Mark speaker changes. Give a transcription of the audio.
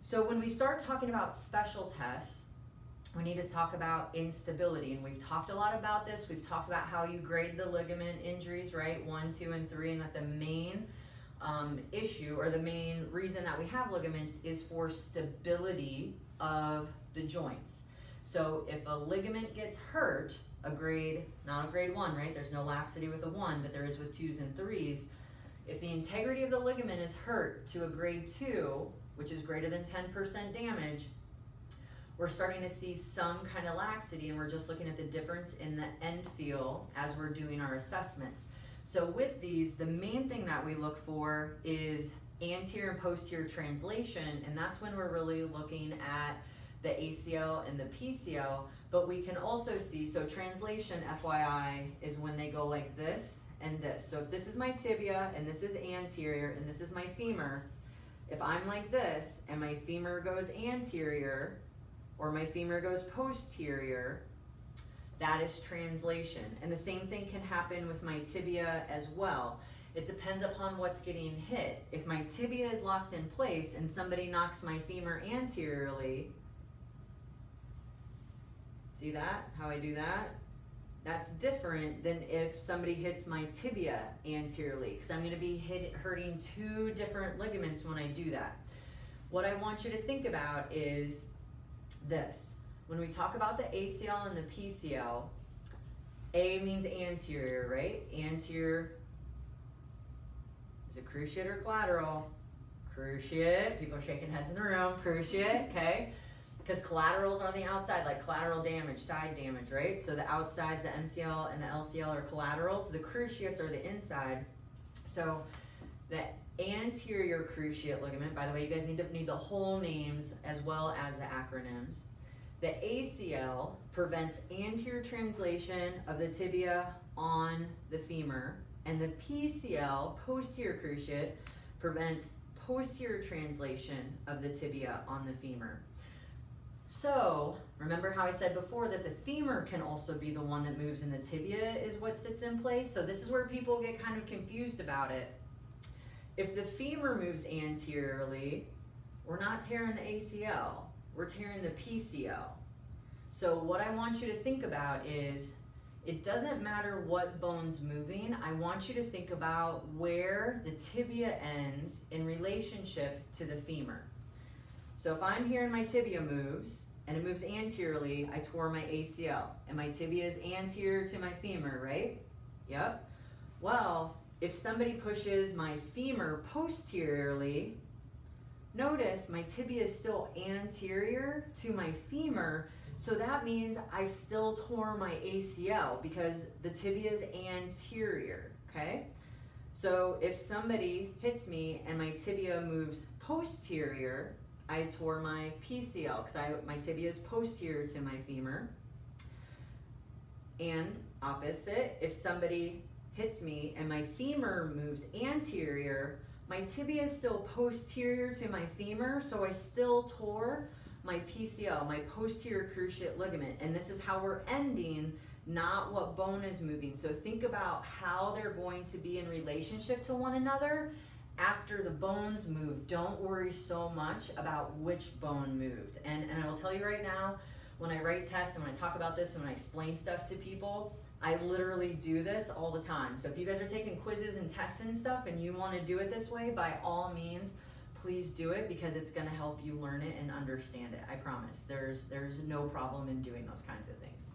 Speaker 1: So when we start talking about special tests, we need to talk about instability, and we've talked a lot about this. We've talked about how you grade the ligament injuries, right? 1, 2, and 3, and that the main issue or the main reason that we have ligaments is for stability of the joints. So if a ligament gets hurt, not a grade 1, right? There's no laxity with a 1, but there is with 2s and 3s. If the integrity of the ligament is hurt to a grade 2, which is greater than 10% damage, we're starting to see some kind of laxity, and we're just looking at the difference in the end feel as we're doing our assessments. So with these, the main thing that we look for is anterior and posterior translation, and that's when we're really looking at the ACL and the PCL, but we can also see, so translation, FYI, is when they go like this and this. So if this is my tibia and this is anterior and this is my femur, if I'm like this and my femur goes anterior or my femur goes posterior, that is translation. And the same thing can happen with my tibia as well. It depends upon what's getting hit. If my tibia is locked in place and somebody knocks my femur anteriorly, see that, how I do that? That's different than if somebody hits my tibia anteriorly, because I'm gonna be hurting 2 different ligaments when I do that. What I want you to think about is this. When we talk about the ACL and the PCL, A means anterior, right? Anterior, is it cruciate or collateral? Cruciate, people are shaking heads in the room, cruciate, okay? Because collaterals are on the outside, like collateral damage, side damage, right? So the outsides, the MCL and the LCL are collaterals. The cruciates are the inside. So the anterior cruciate ligament, by the way, you guys need the whole names as well as the acronyms. The ACL prevents anterior translation of the tibia on the femur, and the PCL, posterior cruciate, prevents posterior translation of the tibia on the femur. So, remember how I said before that the femur can also be the one that moves and the tibia is what sits in place? So this is where people get kind of confused about it. If the femur moves anteriorly, we're not tearing the ACL, we're tearing the PCL. So what I want you to think about is, it doesn't matter what bone's moving, I want you to think about where the tibia ends in relationship to the femur. So if I'm here and my tibia moves, and it moves anteriorly, I tore my ACL, and my tibia is anterior to my femur, right? Yep. Well, if somebody pushes my femur posteriorly, notice my tibia is still anterior to my femur, so that means I still tore my ACL because the tibia is anterior, okay? So if somebody hits me and my tibia moves posterior, I tore my PCL because my tibia is posterior to my femur. And opposite, if somebody hits me and my femur moves anterior, my tibia is still posterior to my femur, so I still tore my PCL, my posterior cruciate ligament. And this is how we're ending, not what bone is moving. So think about how they're going to be in relationship to one another after the bones move. Don't worry so much about which bone moved. And I will tell you right now, when I write tests and when I talk about this and when I explain stuff to people, I literally do this all the time. So if you guys are taking quizzes and tests and stuff and you want to do it this way, by all means, please do it, because it's going to help you learn it and understand it. I promise. There's no problem in doing those kinds of things.